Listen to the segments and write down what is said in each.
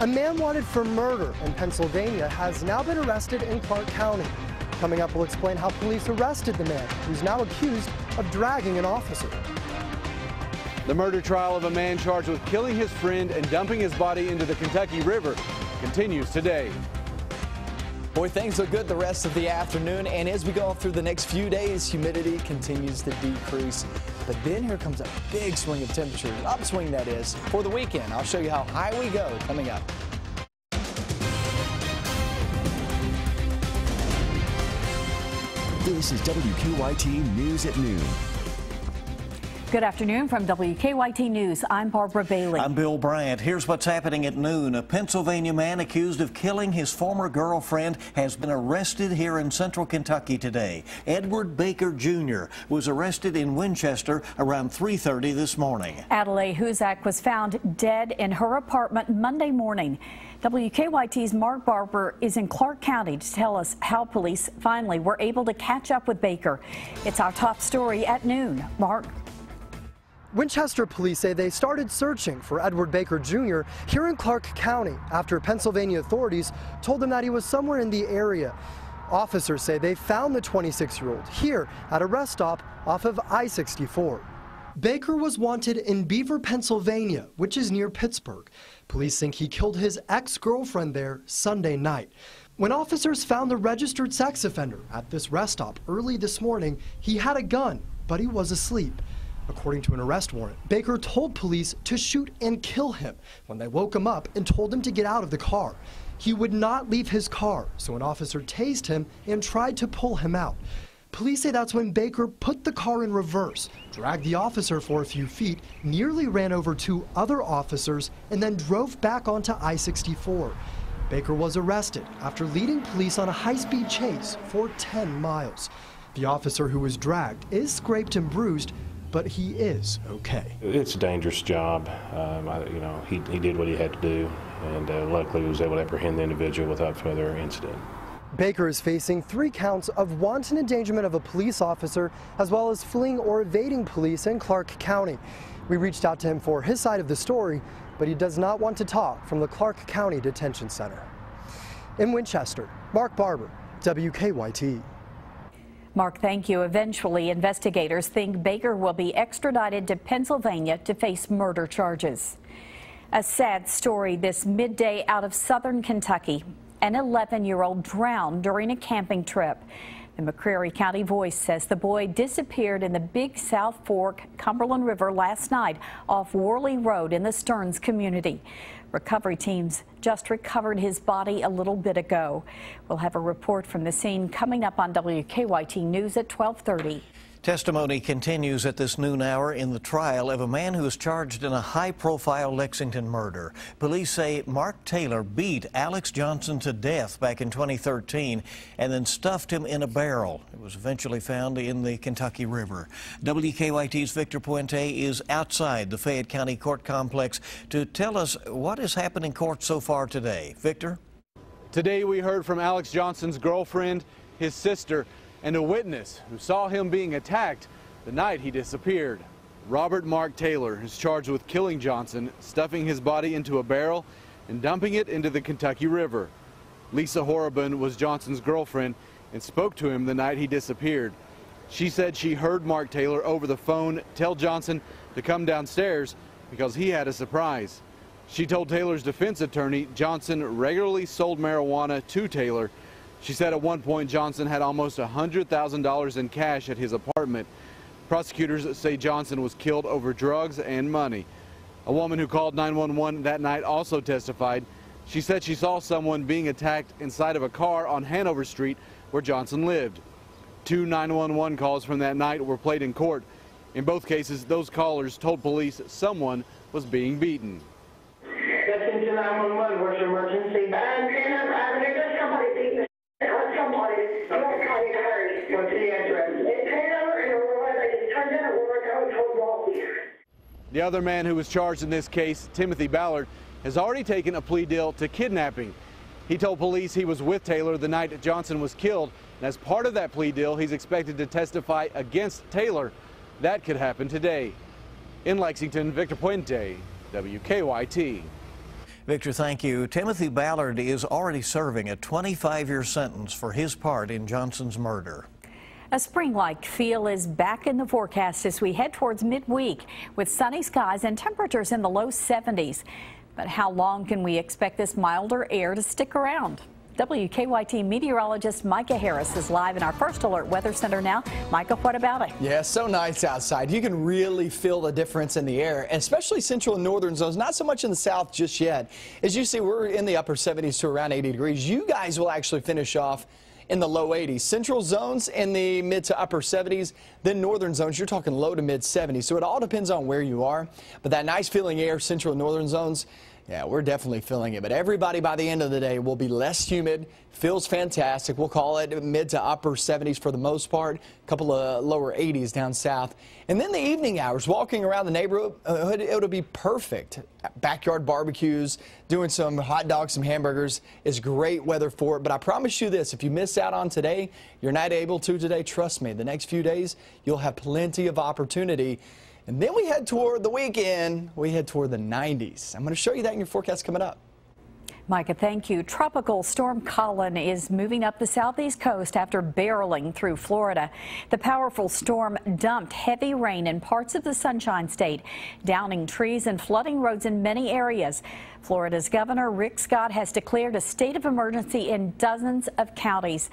A man wanted for murder in Pennsylvania has now been arrested in Clark County. Coming up, we'll explain how police arrested the man who's now accused of dragging an officer. The murder trial of a man charged with killing his friend and dumping his body into the Kentucky River continues today. Boy, things look good the rest of the afternoon, and as we go through the next few days, humidity continues to decrease. But then here comes a big swing of temperature, an upswing that is, for the weekend. I'll show you how high we go coming up. This is WKYT News at Noon. Good afternoon from WKYT News. I'm Barbara Bailey. I'm Bill Bryant. Here's what's happening at noon. A Pennsylvania man accused of killing his former girlfriend has been arrested here in central Kentucky today. Edward Baker Jr. was arrested in Winchester around 3:30 this morning. Adelaide Huzak was found dead in her apartment Monday morning. WKYT's Mark Barber is in Clark County to tell us how police finally were able to catch up with Baker. It's our top story at noon. Mark? Winchester police say they started searching for Edward Baker Jr. here in Clark County after Pennsylvania authorities told them that he was somewhere in the area. Officers say they found the 26-year-old here at a rest stop off of I-64. Baker was wanted in Beaver, Pennsylvania, which is near Pittsburgh. Police think he killed his ex-girlfriend there Sunday night. When officers found the registered sex offender at this rest stop early this morning, he had a gun, but he was asleep. According to an arrest warrant, Baker told police to shoot and kill him when they woke him up and told him to get out of the car. He would not leave his car, so an officer tased him and tried to pull him out. Police say that's when Baker put the car in reverse, dragged the officer for a few feet, nearly ran over two other officers, and then drove back onto I-64. Baker was arrested after leading police on a high-speed chase for 10 miles. The officer who was dragged is scraped and bruised, but he is okay. It's a dangerous job. He did what he had to do, and luckily he was able to apprehend the individual without further incident. Baker is facing 3 counts of wanton endangerment of a police officer, as well as fleeing or evading police in Clark County. We reached out to him for his side of the story, but he does not want to talk from the Clark County Detention Center. In Winchester, Mark Barber, WKYT. Mark, thank you. Eventually, investigators think Baker will be extradited to Pennsylvania to face murder charges. A sad story this midday out of southern Kentucky. An 11-year-old drowned during a camping trip. The McCreary County Voice says the boy disappeared in the Big South Fork Cumberland River last night off Worley Road in the Stearns community. Recovery teams just recovered his body a little bit ago. We'll have a report from the scene coming up on WKYT News at 12:30. Testimony continues at this noon hour in the trial of a man who is charged in a high-profile Lexington murder. Police say Mark Taylor beat Alex Johnson to death back in 2013 and then stuffed him in a barrel. It was eventually found in the Kentucky River. WKYT's Victor Puente is outside the Fayette County Court Complex to tell us what has happened in court so far today. Victor? Today we heard from Alex Johnson's girlfriend, his sister, and a witness who saw him being attacked the night he disappeared. Robert Mark Taylor is charged with killing Johnson, stuffing his body into a barrel and dumping it into the Kentucky River. Lisa Horribin was Johnson's girlfriend and spoke to him the night he disappeared. She said she heard Mark Taylor over the phone tell Johnson to come downstairs because he had a surprise. She told Taylor's defense attorney Johnson regularly sold marijuana to Taylor. She said at one point Johnson had almost $100,000 in cash at his apartment. Prosecutors say Johnson was killed over drugs and money. A woman who called 911 that night also testified. She said she saw someone being attacked inside of a car on Hanover Street where Johnson lived. 2 911 calls from that night were played in court. In both cases, those callers told police someone was being beaten. That's into 911. Where's the emergency? There's somebody beating somebody. What's the address? It's Hanover and I just turned in and told The other man who was charged in this case, Timothy Ballard, has already taken a plea deal to kidnapping. He told police he was with Taylor the night Johnson was killed, and as part of that plea deal, he's expected to testify against Taylor. That could happen today. In Lexington, Victor Puente, WKYT. Victor, thank you. Timothy Ballard is already serving a 25-year sentence for his part in Johnson's murder. A spring-like feel is back in the forecast as we head towards midweek with sunny skies and temperatures in the low 70s. But how long can we expect this milder air to stick around? WKYT meteorologist Micah Harris is live in our First Alert Weather Center now. Micah, what about it? Yeah, so nice outside. You can really feel the difference in the air, especially central and northern zones. Not so much in the south just yet. As you see, we're in the upper 70s to around 80 degrees. You guys will actually finish off in the low 80s. Central zones in the mid to upper 70s. Then northern zones, you're talking low to mid 70s. So it all depends on where you are. But that nice feeling air, central and northern zones, yeah, we're definitely feeling it. But everybody by the end of the day will be less humid. Feels fantastic. We'll call it mid to upper 70s for the most part. A couple of lower 80s down south. And then the evening hours, walking around the neighborhood, it'll be perfect. Backyard barbecues, doing some hot dogs, some hamburgers is great weather for it. But I promise you this, if you miss out on today, you're not able to today, trust me, the next few days, you'll have plenty of opportunity. And then we head toward the weekend, we head toward the 90s. I'm going to show you that in your forecast coming up. Micah, thank you. Tropical Storm Colin is moving up the southeast coast after barreling through Florida. The powerful storm dumped heavy rain in parts of the Sunshine State, downing trees and flooding roads in many areas. Florida's Governor Rick Scott has declared a state of emergency in dozens of counties.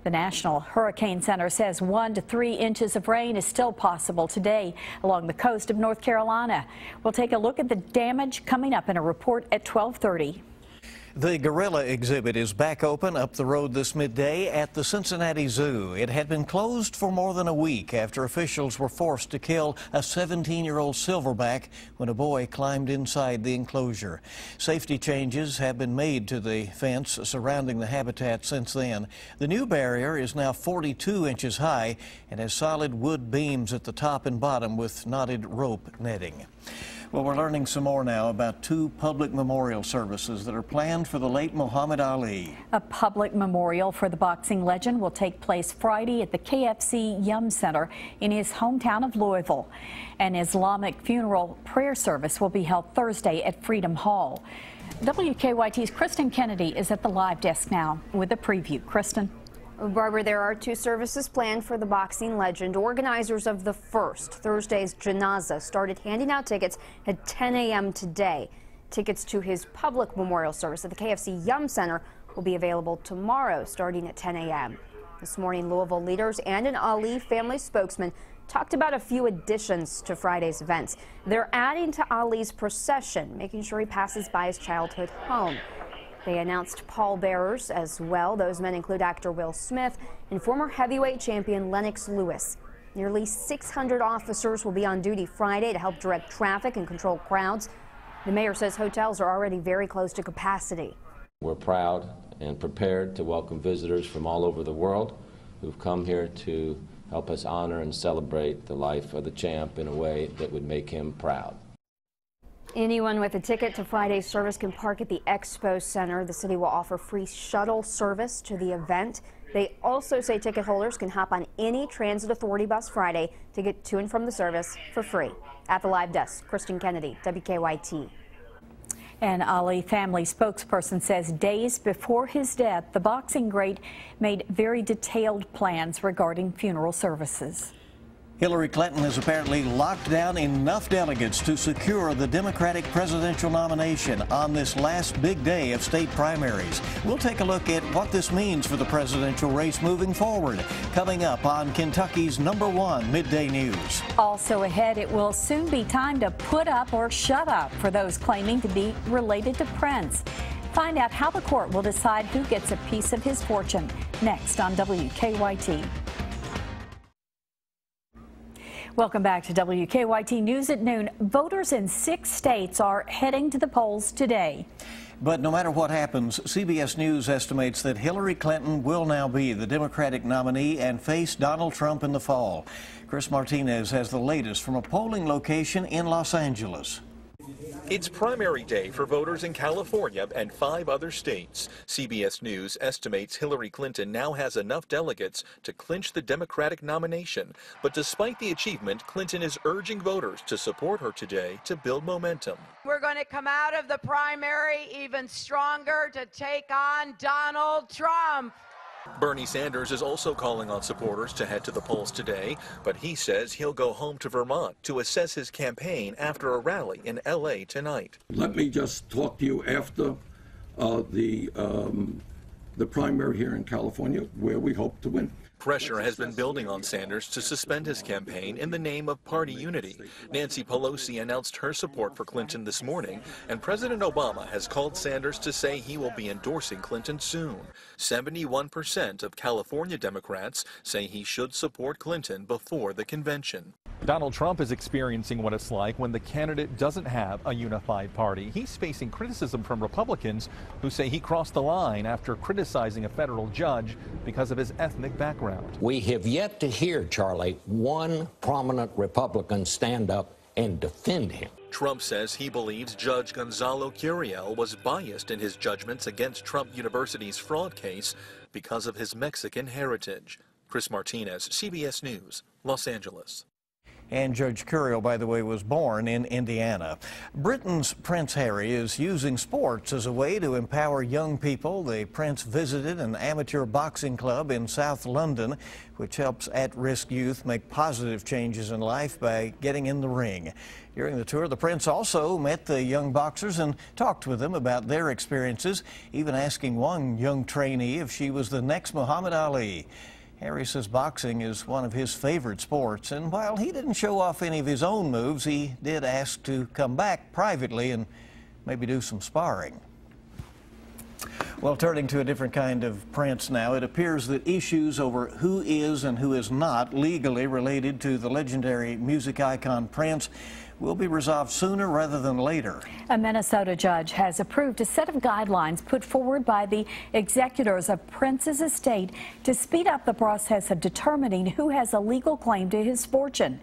The National Hurricane Center says 1 to 3 inches of rain is still possible today along the coast of North Carolina. We'll take a look at the damage coming up in a report at 12:30. The gorilla exhibit is back open up the road this midday at the Cincinnati Zoo. It had been closed for more than a week after officials were forced to kill a 17-year-old silverback when a boy climbed inside the enclosure. Safety changes have been made to the fence surrounding the habitat since then. The new barrier is now 42 inches high and has solid wood beams at the top and bottom with knotted rope netting. Well, we're learning some more now about 2 public memorial services that are planned for the late Muhammad Ali. A public memorial for the boxing legend will take place Friday at the KFC Yum Center in his hometown of Louisville. An Islamic funeral prayer service will be held Thursday at Freedom Hall. WKYT's Kristen Kennedy is at the live desk now with a preview. Kristen. Barbara, there are 2 services planned for the boxing legend. Organizers of the first, Thursday's Janazah, started handing out tickets at 10 a.m. today. Tickets to his public memorial service at the KFC Yum Center will be available tomorrow starting at 10 a.m. This morning, Louisville leaders and an Ali family spokesman talked about a few additions to Friday's events. They're adding to Ali's procession, making sure he passes by his childhood home. They announced pallbearers as well. Those men include actor Will Smith and former heavyweight champion Lennox Lewis. Nearly 600 officers will be on duty Friday to help direct traffic and control crowds. The mayor says hotels are already very close to capacity. We're proud and prepared to welcome visitors from all over the world who've come here to help us honor and celebrate the life of the champ in a way that would make him proud. Anyone with a ticket to Friday's service can park at the Expo Center. The city will offer free shuttle service to the event. They also say ticket holders can hop on any transit authority bus Friday to get to and from the service for free. At the live desk, Kristen Kennedy, WKYT. An Ali family spokesperson says days before his death, the boxing great made very detailed plans regarding funeral services. Hillary Clinton has apparently locked down enough delegates to secure the Democratic presidential nomination on this last big day of state primaries. We'll take a look at what this means for the presidential race moving forward, coming up on Kentucky's #1 Midday News. Also ahead, it will soon be time to put up or shut up for those claiming to be related to Prince. Find out how the court will decide who gets a piece of his fortune next on WKYT. Welcome back to WKYT News at noon. Voters in 6 states are heading to the polls today. But no matter what happens, CBS News estimates that Hillary Clinton will now be the Democratic nominee and face Donald Trump in the fall. Chris Martinez has the latest from a polling location in Los Angeles. It's primary day for voters in California and 5 other states. CBS News estimates Hillary Clinton now has enough delegates to clinch the Democratic nomination. But despite the achievement, Clinton is urging voters to support her today to build momentum. We're going to come out of the primary even stronger to take on Donald Trump. Bernie Sanders is also calling on supporters to head to the polls today, but he says he'll go home to Vermont to assess his campaign after a rally in L.A. tonight. Let me just talk to you after the primary here in California, where we hope to win. Pressure has been building on Sanders to suspend his campaign in the name of party unity. Nancy Pelosi announced her support for Clinton this morning, and President Obama has called Sanders to say he will be endorsing Clinton soon. 71% of California Democrats say he should support Clinton before the convention. Donald Trump is experiencing what it's like when the candidate doesn't have a unified party. He's facing criticism from Republicans who say he crossed the line after criticizing a federal judge because of his ethnic background. We have yet to hear, Charlie, one prominent Republican stand up and defend him. Trump says he believes Judge Gonzalo Curiel was biased in his judgments against Trump University's fraud case because of his Mexican heritage. Chris Martinez, CBS News, Los Angeles. And Judge Curiel, by the way, was born in Indiana. Britain's Prince Harry is using sports as a way to empower young people. The Prince visited an amateur boxing club in South London, which helps at-risk youth make positive changes in life by getting in the ring. During the tour, the Prince also met the young boxers and talked with them about their experiences, even asking one young trainee if she was the next Muhammad Ali. Harry says boxing is one of his favorite sports, and while he didn't show off any of his own moves, he did ask to come back privately and maybe do some sparring. Well, turning to a different kind of Prince now, it appears that issues over who is and who is not legally related to the legendary music icon Prince will be resolved sooner rather than later. A Minnesota judge has approved a set of guidelines put forward by the executors of Prince's estate to speed up the process of determining who has a legal claim to his fortune.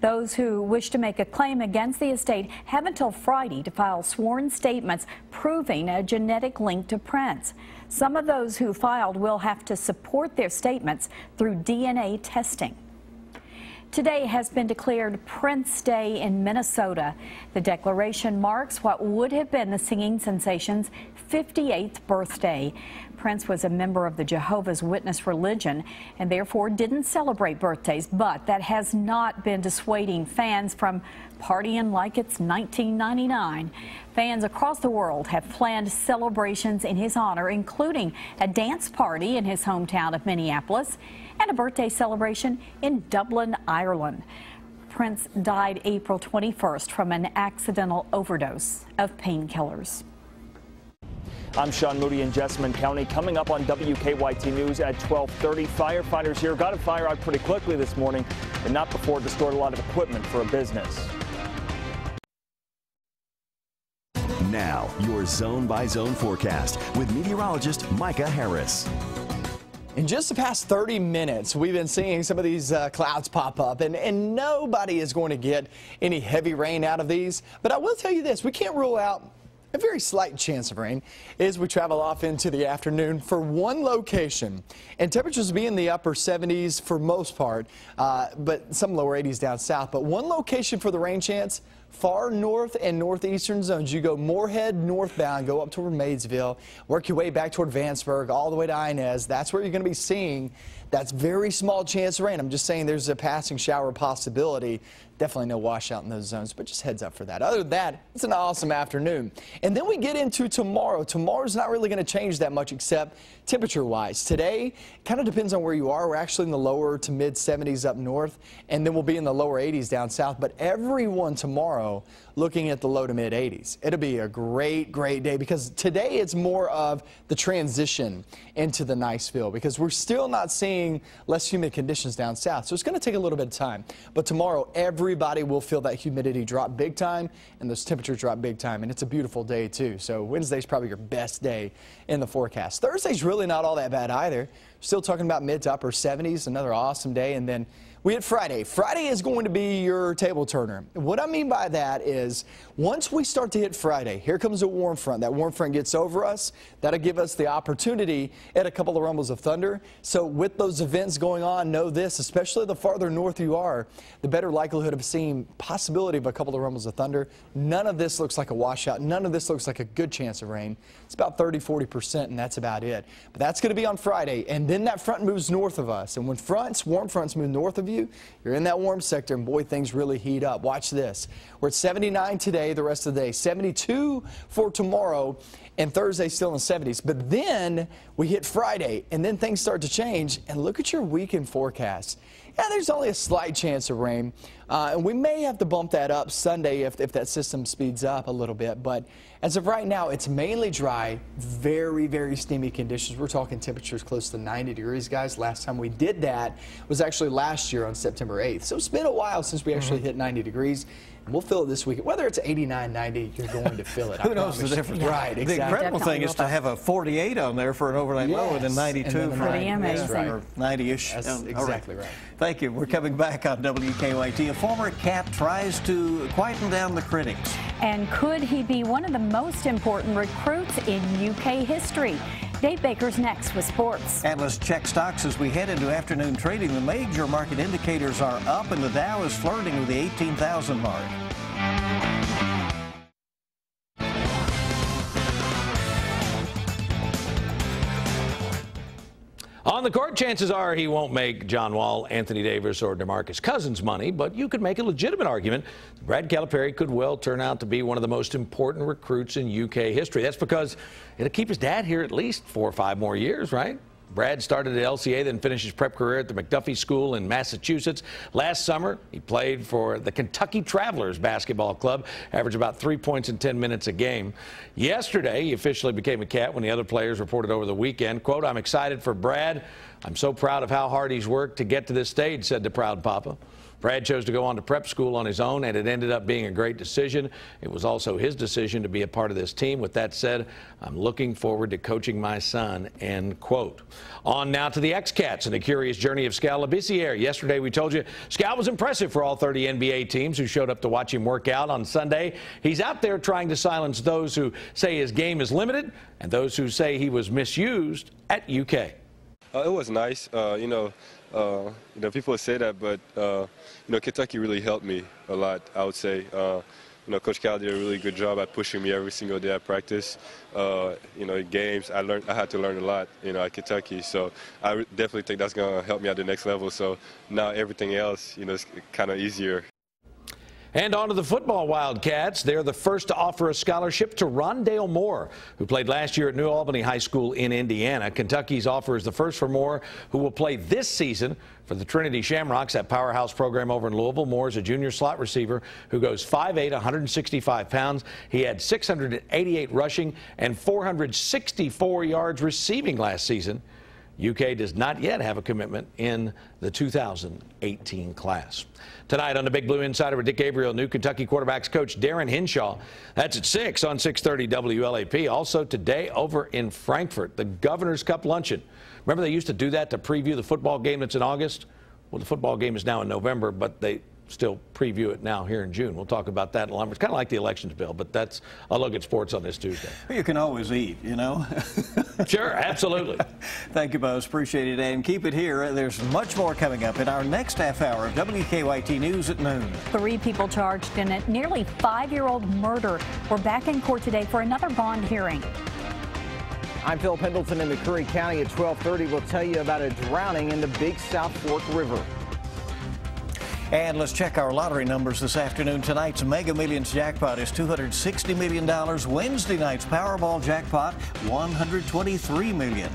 Those who wish to make a claim against the estate have until Friday to file sworn statements proving a genetic link to Prince. Some of those who filed will have to support their statements through DNA testing. Today has been declared Prince Day in Minnesota. The declaration marks what would have been the singing sensation's 58th birthday. Prince was a member of the Jehovah's Witness religion and therefore didn't celebrate birthdays, but that has not been dissuading fans from partying like it's 1999. Fans across the world have planned celebrations in his honor, including a dance party in his hometown of Minneapolis and a birthday celebration in Dublin, Ireland. Prince died April 21st from an accidental overdose of painkillers. I'm Sean Moody in Jessamine County. Coming up on WKYT News at 12:30, firefighters here got a fire out pretty quickly this morning, but not before it destroyed a lot of equipment for a business. Now, your zone-by-zone forecast with meteorologist Micah Harris. In just the past 30 minutes, we've been seeing some of these clouds pop up, and nobody is going to get any heavy rain out of these. But I will tell you this, we can't rule out a very slight chance of rain as we travel off into the afternoon for one location. And temperatures will be in the upper 70s for most part, but some lower 80s down south. But one location for the rain chance, far north and northeastern zones. You go Moorhead northbound, go up toward Maysville, work your way back toward Vanceburg, all the way to Inez. That's where you're going to be seeing that's very small chance of rain. I'm just saying there's a passing shower possibility. Definitely no washout in those zones, but just heads up for that. Other than that, it's an awesome afternoon. And then we get into tomorrow. Tomorrow's not really going to change that much except temperature-wise. Today, kind of depends on where you are. We're actually in the lower to mid 70s up north, and then we'll be in the lower 80s down south. But everyone tomorrow looking at the low to mid 80s. It'll be a great, great day because today it's more of the transition into the nice feel because we're still not seeing less humid conditions down south. So it's going to take a little bit of time. But tomorrow, everybody will feel that humidity drop big time and those temperatures drop big time. And it's a beautiful day, too. So Wednesday's probably your best day in the forecast. Thursday's really not all that bad either. Still talking about mid to upper 70s, another awesome day. And then We hit Friday. Friday is going to be your table turner. What I mean by that is once we start to hit Friday, here comes a warm front. That warm front gets over us. That'll give us the opportunity at a couple of rumbles of thunder. So with those events going on, know this, especially the farther north you are, the better likelihood of seeing possibility of a couple of rumbles of thunder. None of this looks like a washout. None of this looks like a good chance of rain. It's about 30–40%, and that's about it. But that's going to be on Friday, and then that front moves north of us. And when warm fronts move north of you, you're in that warm sector, and boy, things really heat up. Watch this. We're at 79 today, the rest of the day. 72 for tomorrow, and Thursday still in the 70s. But then we hit Friday, and then things start to change. And look at your weekend forecast. Yeah, there's only a slight chance of rain, and we may have to bump that up Sunday if that system speeds up a little bit. But as of right now, it's mainly dry, very, very steamy conditions. We're talking temperatures close to 90 degrees, guys. Last time we did that was actually last year on September 8th. So it's been a while since we actually hit 90 degrees. And we'll feel it this week. Whether it's 89, 90, you're going to feel it. Who knows the difference? Right, exactly. The incredible thing is to have a 48 on there for an overnight low and then 92 for or 90-ish. That's exactly right. Thank you. We're coming back on WKYT. A former Cat tries to quieten down the critics. And could he be one of the most important recruits in UK history? Dave Baker's next with sports. And let's check stocks as we head into afternoon trading. The major market indicators are up, and the Dow is flirting with the 18,000 mark. On the court, chances are he won't make John Wall, Anthony Davis, or DeMarcus Cousins money, but you could make a legitimate argument Brad Calipari could well turn out to be one of the most important recruits in UK history. That's because it'll keep his dad here at least 4 or 5 more years, right? Brad started at LCA, then finished his prep career at the McDuffie School in Massachusetts. Last summer, he played for the Kentucky Travelers basketball club, averaged about 3 points in 10 minutes a game. Yesterday, he officially became a Cat when the other players reported over the weekend. Quote, "I'm excited for Brad. I'm so proud of how hard he's worked to get to this stage," said the proud papa. Brad chose to go on to prep school on his own, and it ended up being a great decision. It was also his decision to be a part of this team. With that said, I'm looking forward to coaching my son, end quote. On now to the ex-Cats and the curious journey of Skal Labissière. Yesterday, we told you Skal was impressive for all 30 NBA teams who showed up to watch him work out on Sunday. He's out there trying to silence those who say his game is limited and those who say he was misused at UK. It was nice. People say that, but Kentucky really helped me a lot, I would say. Coach Cal did a really good job at pushing me every single day at practice. In games, I had to learn a lot, at Kentucky. So I definitely think that's going to help me at the next level. So now everything else, is kind of easier. And on to the football Wildcats. They're the first to offer a scholarship to Rondale Moore, who played last year at New Albany High School in Indiana. Kentucky's offer is the first for Moore, who will play this season for the Trinity Shamrocks, that powerhouse program over in Louisville. Moore is a junior slot receiver who goes 5'8", 165 pounds. He had 688 rushing and 464 yards receiving last season. UK does not yet have a commitment in the 2018 class. Tonight on the Big Blue Insider with Dick Gabriel, new Kentucky quarterbacks coach Darren Hinshaw. That's at 6 on 630 WLAP. Also today over in Frankfurt, the Governor's Cup Luncheon. Remember they used to do that to preview the football game that's in August? Well, the football game is now in November, but they still preview it now here in June. We'll talk about that in a lot. It's kind of like the elections bill, but that's a look at sports on this Tuesday. You can always eat, Sure, absolutely. Thank you, Buzz. Appreciate it. And keep it here. There's much more coming up in our next half hour of WKYT News at noon. 3 people charged in a nearly 5-year-old murder were back in court today for another bond hearing. I'm Phil Pendleton in McCurry County at 12:30. We'll tell you about a drowning in the Big South Fork River. And let's check our lottery numbers this afternoon. Tonight's Mega Millions jackpot is $260 million. Wednesday night's Powerball jackpot, $123 million.